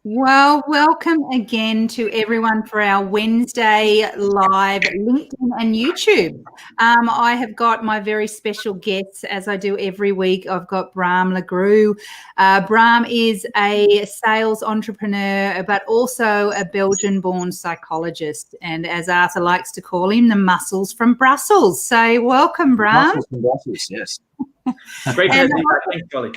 Well, welcome again to everyone for our Wednesday live LinkedIn and YouTube. I have got my very special guests, as I do every week. I've got Bram LeGroux. Bram is a sales entrepreneur, but also a Belgian-born psychologist, and as Arthur likes to call him, the muscles from Brussels. So welcome, Bram. Muscles from Brussels, yes. Great to have you back. Thanks, Charlie.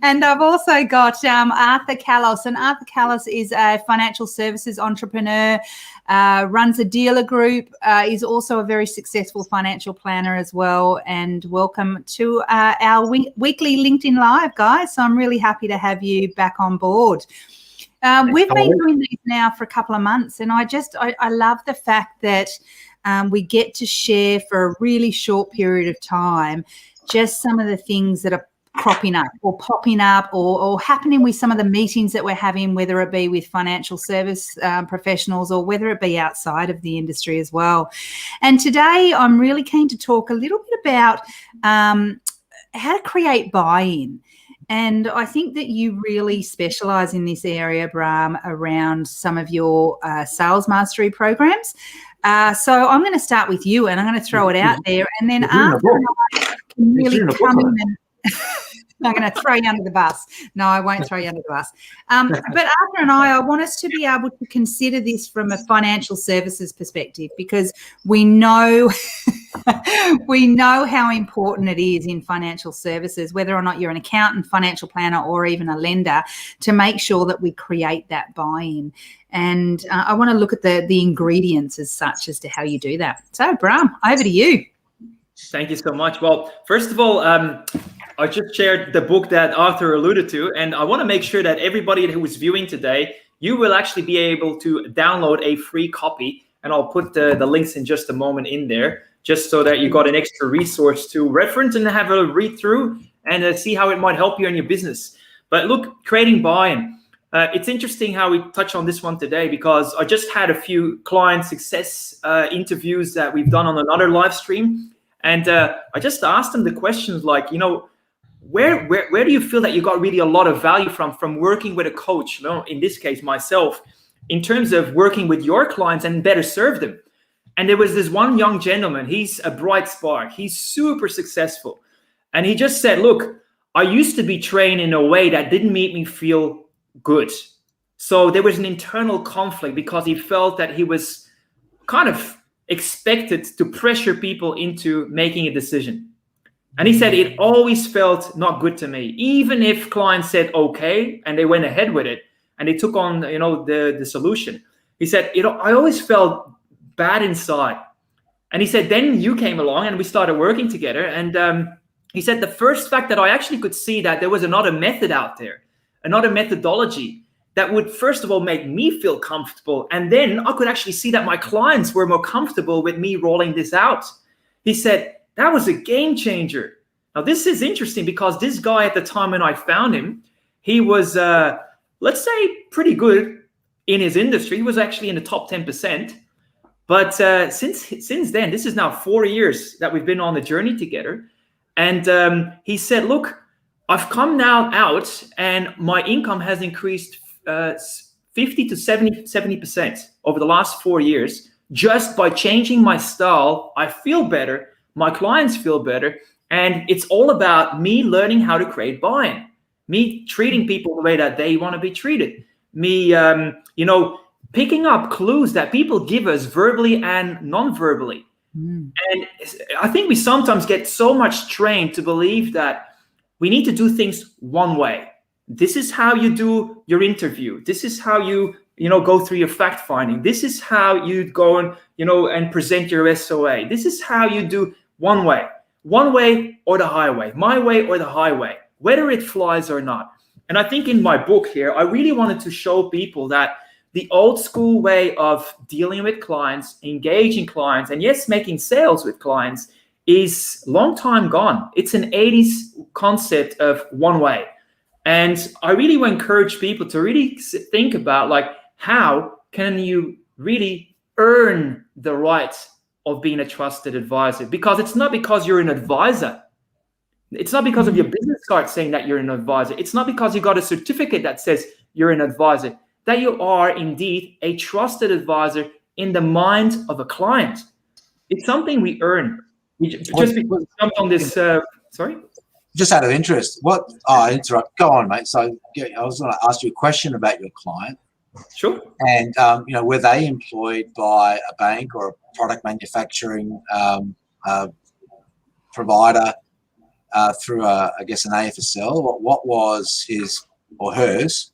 And I've also got Arthur Kalos, and Arthur Kalos is a financial services entrepreneur, runs a dealer group, is also a very successful financial planner as well. And welcome to our weekly LinkedIn Live, guys. So I'm really happy to have you back on board. We've been doing these now for a couple of months, and I love the fact that we get to share for a really short period of time just some of the things that are cropping up or popping up or happening with some of the meetings that we're having, whether it be with financial service professionals or whether it be outside of the industry as well. And today I'm really keen to talk a little bit about how to create buy-in. And I think that you really specialise in this area, Bram, around some of your sales mastery programs. So I'm going to start with you, and I'm going to throw it out there, and then Arthur and I can really come in and I'm going to throw you under the bus. No, I won't throw you under the bus. But Arthur and I want us to be able to consider this from a financial services perspective, because we know how important it is in financial services, whether or not you're an accountant, financial planner, or even a lender, to make sure that we create that buy-in. And I want to look at the ingredients as such as to how you do that. So, Bram, over to you. Thank you so much. Well, first of all, I just shared the book that Arthur alluded to, and I want to make sure that everybody who is viewing today, you will actually be able to download a free copy, and I'll put the links in just a moment in there, just so that you got an extra resource to reference and have a read through and see how it might help you in your business. But look, creating buy-in. It's interesting how we touch on this one today, because I just had a few client success interviews that we've done on another live stream. And I just asked them the questions like, where do you feel that you got really a lot of value from working with a coach, in this case, myself, in terms of working with your clients and better serve them? And there was this one young gentleman, he's a bright spark, he's super successful. And he just said, look, I used to be trained in a way that didn't make me feel good. So there was an internal conflict because he felt that he was kind of expected to pressure people into making a decision. And he said it always felt not good to me, even if clients said okay and they went ahead with it and they took on the solution. He said I always felt bad inside. And he said then you came along and we started working together, and he said the first fact that I actually could see that there was another method out there, another methodology that would first of all make me feel comfortable, and then I could actually see that my clients were more comfortable with me rolling this out. He said that was a game changer. Now this is interesting because this guy at the time when I found him, he was let's say pretty good in his industry. He was actually in the top 10%. But since then, this is now 4 years that we've been on the journey together. And he said, look, I've come now out and my income has increased 50 to 70% over the last 4 years. Just by changing my style, I feel better. My clients feel better. And it's all about me learning how to create buy-in, me treating people the way that they want to be treated, me, picking up clues that people give us verbally and non-verbally. And I think we sometimes get so much trained to believe that we need to do things one way. This is how you do your interview. This is how you go through your fact finding. This is how you go and present your SOA. This is how you do one way or the highway, my way or the highway, whether it flies or not. And I think in my book here, I really wanted to show people that the old school way of dealing with clients, engaging clients, and yes, making sales with clients is long time gone. It's an 80s concept of one way. And I really want to encourage people to really think about, like, how can you really earn the right of being a trusted advisor? Because it's not because you're an advisor It's not because of your business card saying that you're an advisor. It's not because you got a certificate that says you're an advisor, that you are indeed a trusted advisor in the mind of a client. It's something we earn. Just because we jumped on this, sorry? Just out of interest, I interrupt. Go on, mate. So I was going to ask you a question about your client. Sure. And, were they employed by a bank or a product manufacturing provider through, an AFSL? What was his or hers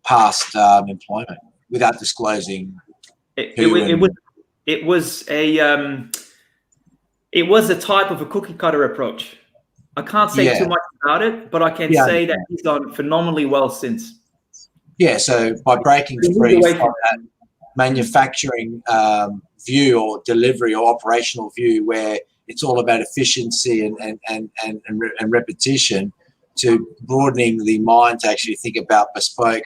past employment without disclosing? It was a type of a cookie cutter approach. I can't say too much about it, but I can say that he's done phenomenally well since. Yeah, so by breaking free from that manufacturing view or delivery or operational view where it's all about efficiency and repetition, to broadening the mind to actually think about bespoke,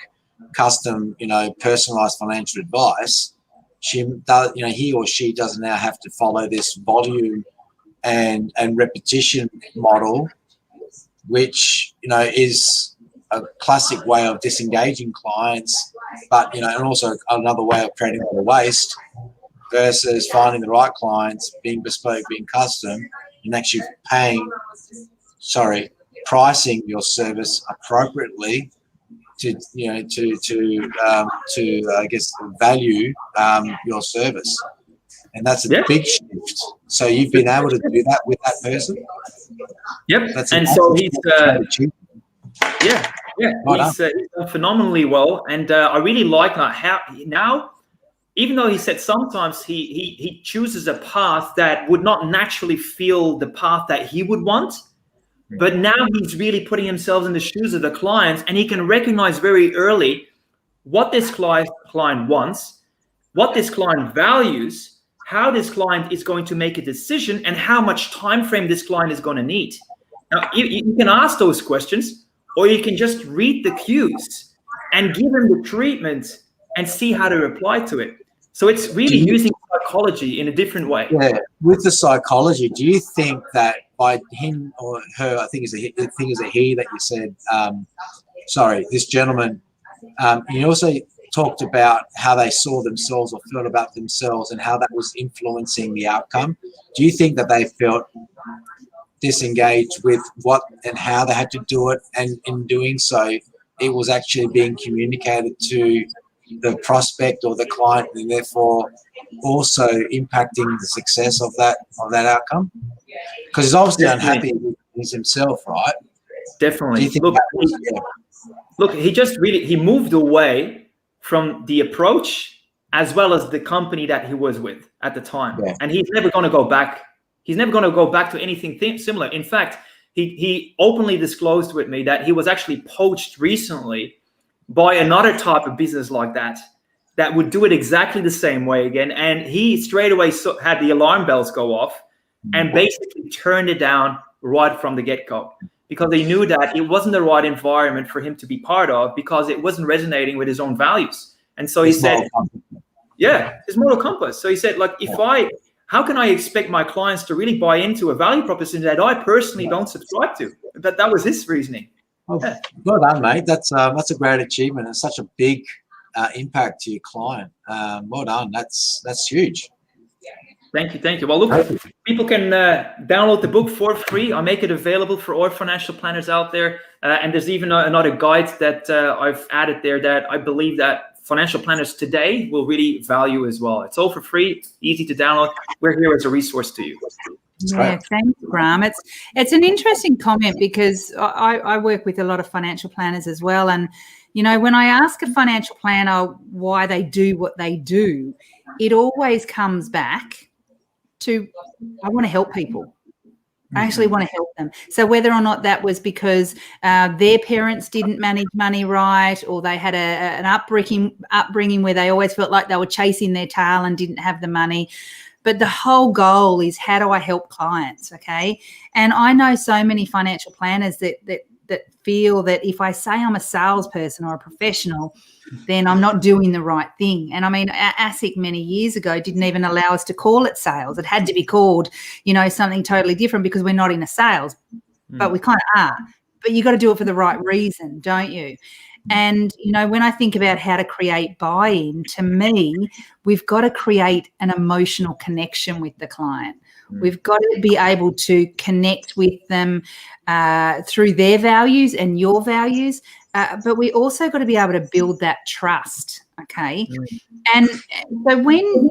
custom, personalized financial advice, he or she doesn't now have to follow this volume and repetition model, which is a classic way of disengaging clients, but and also another way of creating a lot of waste, versus finding the right clients, being bespoke, being custom, and actually pricing your service appropriately to value your service. And that's a big shift. So you've been able to do that with that person? Yep. That's and so he's done phenomenally well. And I really like how now, even though he said sometimes he chooses a path that would not naturally feel the path that he would want, but now he's really putting himself in the shoes of the clients, and he can recognize very early what this client wants, what this client values, how this client is going to make a decision, and how much time frame this client is going to need. Now, you can ask those questions, or you can just read the cues and give him the treatment and see how to reply to it. So it's really using psychology in a different way. Yeah, with the psychology, do you think that by him or her, I think it's a he that you said, this gentleman, you also talked about how they saw themselves or felt about themselves and how that was influencing the outcome. Do you think that they felt disengaged with what and how they had to do it, and in doing so, it was actually being communicated to the prospect or the client, and therefore also impacting the success of that outcome? Because he's obviously unhappy with himself, right? Definitely. Look, he moved away from the approach as well as the company that he was with at the time. Yeah. And he's never going to go back. He's never going to go back to anything similar. In fact, he openly disclosed with me that he was actually poached recently by another type of business like that would do it exactly the same way again. And he straight away had the alarm bells go off and basically turned it down right from the get-go, because he knew that it wasn't the right environment for him to be part of, because it wasn't resonating with his own values. And so he said, his moral compass. So he said, how can I expect my clients to really buy into a value proposition that I personally don't subscribe to? That was his reasoning. Well done, mate. That's a great achievement and such a big impact to your client. Well done. That's huge. Thank you. Well, look, people can download the book for free. I make it available for all financial planners out there. And there's even another guide that I've added there that I believe that financial planners today will really value as well. It's all for free, easy to download. We're here as a resource to you. Yeah, thanks, Graham. It's an interesting comment, because I work with a lot of financial planners as well. And, when I ask a financial planner why they do what they do, it always comes back to, I want to help people. I actually want to help them. So whether or not that was because their parents didn't manage money right, or they had an upbringing where they always felt like they were chasing their tail and didn't have the money. But the whole goal is, how do I help clients? Okay. And I know so many financial planners that feel that if I say I'm a salesperson or a professional, then I'm not doing the right thing. And I mean, ASIC many years ago didn't even allow us to call it sales. It had to be called, something totally different, because we're not in a sales but we kind of are. But you got to do it for the right reason, don't you? And, you know, when I think about how to create buy-in, to me, we've got to create an emotional connection with the client. We've got to be able to connect with them through their values and your values, but we also got to be able to build that trust, okay? And so when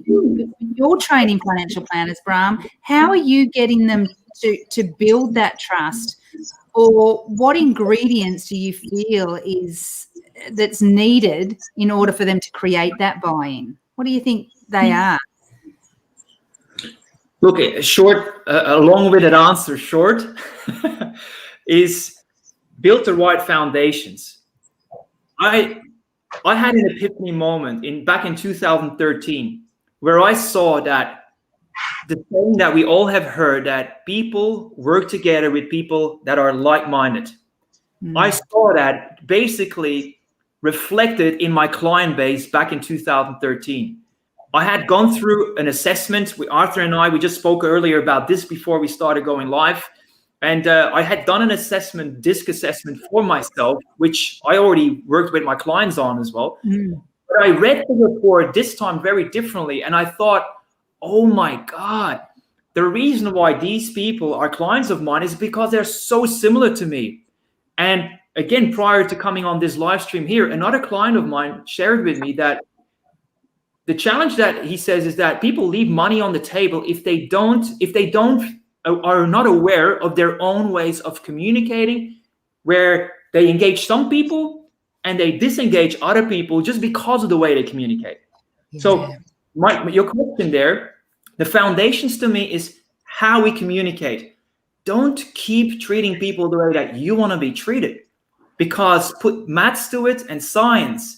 you're training financial planners, Brahm, how are you getting them to build that trust? Or what ingredients do you feel that's needed in order for them to create that buy-in? What do you think they are? Look, a long-winded answer, short, is build the right foundations. I had an epiphany moment back in 2013 where I saw that the thing that we all have heard, that people work together with people that are like-minded. I saw that basically reflected in my client base back in 2013. I had gone through an assessment with Arthur and I. We just spoke earlier about this before we started going live. And I had done an assessment, DISC assessment for myself, which I already worked with my clients on as well. But I read the report this time very differently. And I thought, oh my God, the reason why these people are clients of mine is because they're so similar to me. And again, prior to coming on this live stream here, another client of mine shared with me that the challenge that he says is that people leave money on the table if they are not aware of their own ways of communicating, where they engage some people and they disengage other people just because of the way they communicate. Yeah. So your question there, the foundations to me is how we communicate. Don't keep treating people the way that you want to be treated, because put maths to it and science.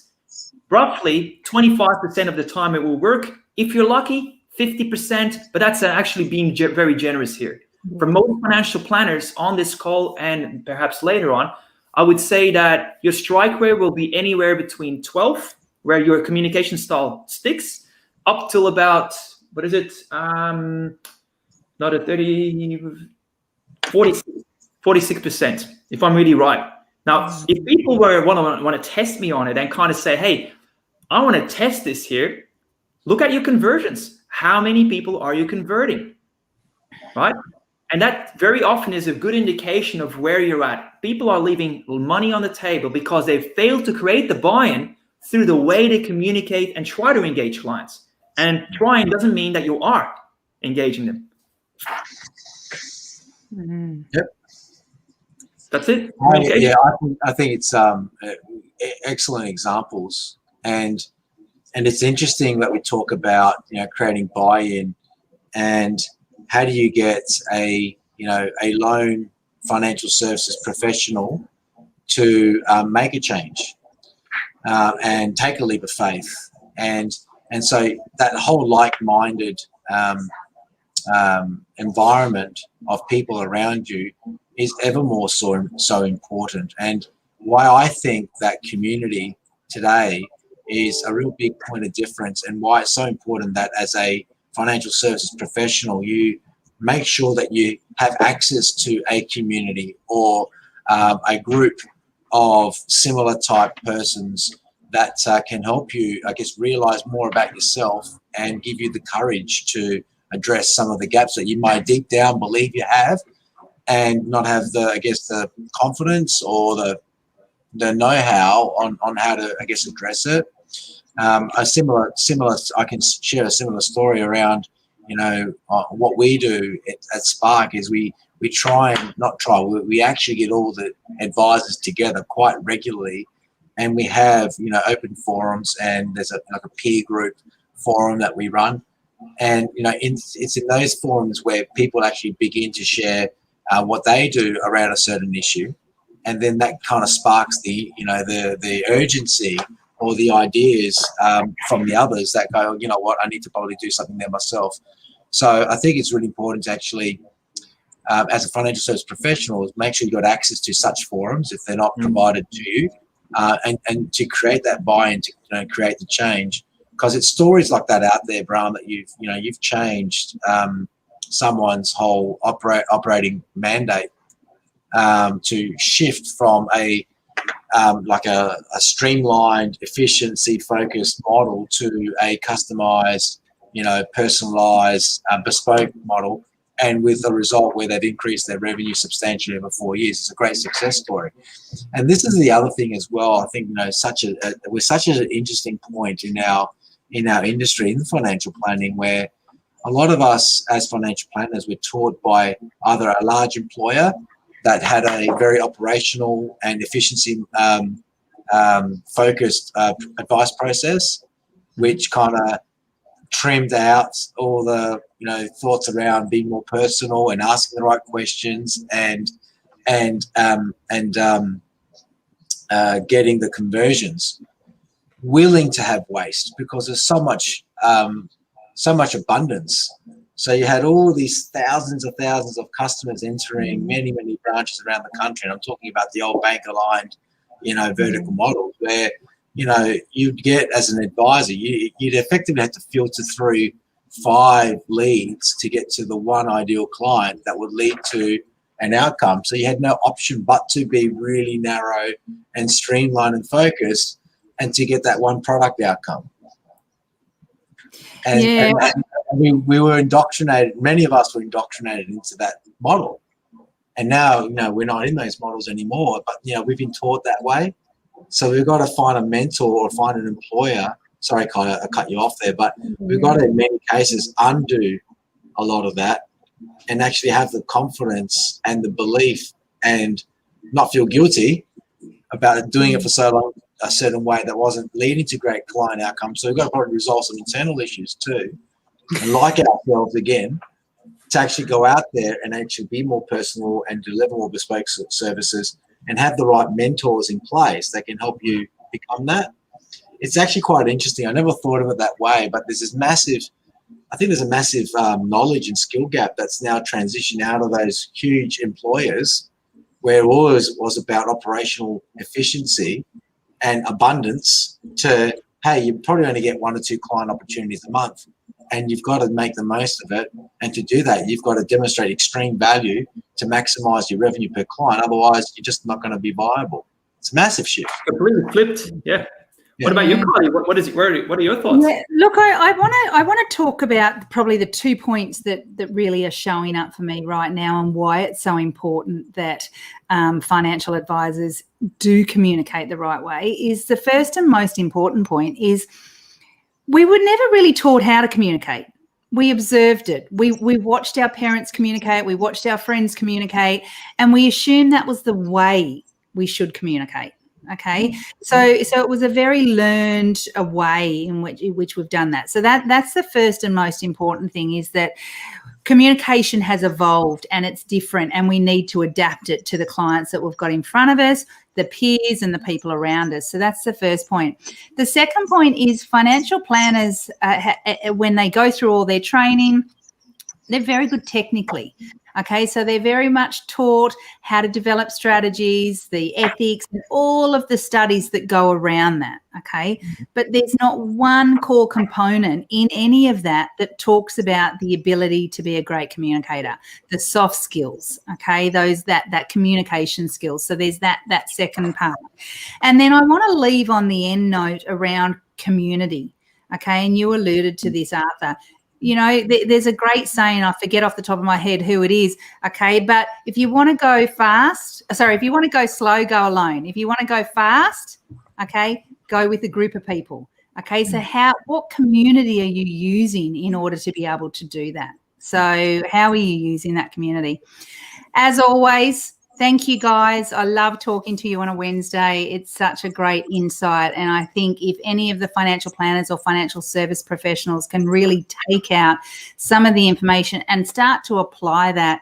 Roughly 25% of the time it will work. If you're lucky, 50%, but that's actually being very generous here. For most financial planners on this call and perhaps later on, I would say that your strike rate will be anywhere between 12, where your communication style sticks, up till about, 46%, if I'm really right. Now, if people want to test me on it and kind of say, hey, I want to test this here, look at your conversions. How many people are you converting, right? And that very often is a good indication of where you're at. People are leaving money on the table because they failed to create the buy-in through the way they communicate and try to engage clients. And trying doesn't mean that you are engaging them. Yep. That's it. Yeah, I think it's excellent examples, and it's interesting that we talk about creating buy-in, and how do you get a lone financial services professional to make a change and take a leap of faith, and so that whole like-minded environment of people around you is ever more so important. And why I think that community today is a real big point of difference, and why it's so important that as a financial services professional, you make sure that you have access to a community or a group of similar type persons that can help you, I guess, realize more about yourself and give you the courage to address some of the gaps that you might deep down believe you have, and not have the confidence or the know-how on how to, address it. A similar, I can share a similar story around, what we do at Spark is we actually get all the advisors together quite regularly, and we have, open forums, and there's a peer group forum that we run. And, it's in those forums where people actually begin to share what they do around a certain issue. And then that kind of sparks the urgency or the ideas from the others that go, you know what, I need to probably do something there myself. So I think it's really important to actually, as a financial service professional, make sure you've got access to such forums if they're not provided to you, and to create that buy-in, to create the change. Because it's stories like that out there, Brahm, that you've changed someone's whole operating mandate to shift from a streamlined, efficiency-focused model to a customized, personalized, bespoke model, and with a result where they've increased their revenue substantially over 4 years. It's a great success story. And this is the other thing as well. I think we're such an interesting point in our industry, in financial planning, where a lot of us as financial planners were taught by either a large employer that had a very operational and efficiency focused advice process, which kind of trimmed out all the thoughts around being more personal and asking the right questions and getting the conversions, willing to have waste because there's so much abundance. So you had all these thousands of customers entering many branches around the country, and I'm talking about the old bank aligned vertical models where you'd get, as an advisor, you'd effectively have to filter through 5 leads to get to the one ideal client that would lead to an outcome. So you had no option but to be really narrow and streamlined and focused and to get that one product outcome. And we were indoctrinated, many of us were indoctrinated into that model. And now, we're not in those models anymore, but, we've been taught that way. So we've got to find a mentor or find an employer. Sorry, Kai, I cut you off there, but we've got to, in many cases, undo a lot of that and actually have the confidence and the belief and not feel guilty about doing it for so long a certain way that wasn't leading to great client outcomes. So we've got to probably resolve some internal issues too, and like ourselves again, to actually go out there and actually be more personal and deliver more bespoke services and have the right mentors in place that can help you become that. It's actually quite interesting. I never thought of it that way, but there's a massive knowledge and skill gap that's now transitioned out of those huge employers where it always was about operational efficiency and abundance to, hey, you probably only get 1 or 2 client opportunities a month, and you've got to make the most of it. And to do that, you've got to demonstrate extreme value to maximize your revenue per client. Otherwise, you're just not going to be viable. It's a massive shift. Completely flipped. Yeah. What about you, Carly? What are your thoughts? Yeah, look, I want to talk about probably the 2 points that really are showing up for me right now and why it's so important that financial advisors do communicate the right way. Is the first and most important point is we were never really taught how to communicate. We observed it. We watched our parents communicate. We watched our friends communicate, and we assumed that was the way we should communicate. Okay, so it was a very learned way in which we've done that. So that's the first and most important thing, is that communication has evolved and it's different, and we need to adapt it to the clients that we've got in front of us, the peers and the people around us. So that's the first point. The second point is financial planners, when they go through all their training, they're very good technically. Okay, so they're very much taught how to develop strategies, the ethics, and all of the studies that go around that. Okay, but there's not one core component in any of that talks about the ability to be a great communicator, the soft skills. Okay, that communication skills. So there's that second part, and then I want to leave on the end note around community. Okay, and you alluded to this, Arthur. There's a great saying, I forget off the top of my head who it is, okay, but if you want to go if you want to go slow, go alone. If you want to go fast, okay, go with a group of people. Okay, so what community are you using in order to be able to do that? So how are you using that community? As always, thank you, guys. I love talking to you on a Wednesday. It's such a great insight. And I think if any of the financial planners or financial service professionals can really take out some of the information and start to apply that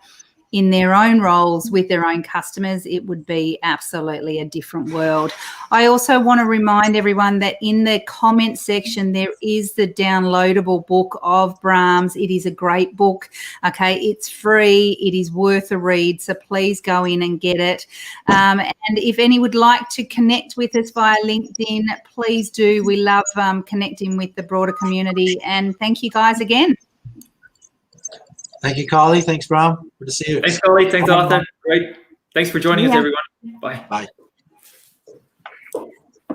in their own roles with their own customers, it would be absolutely a different world. I also want to remind everyone that in the comment section, there is the downloadable book of Brahms. It is a great book. Okay, it's free. It is worth a read. So please go in and get it. And if any would like to connect with us via LinkedIn, please do. We love connecting with the broader community. And thank you guys again. Thank you, Carly. Thanks, Bram. Good to see you. Thanks, Carly. Thanks, Arthur. Great. Thanks for joining us, Yeah. everyone. Bye. Bye.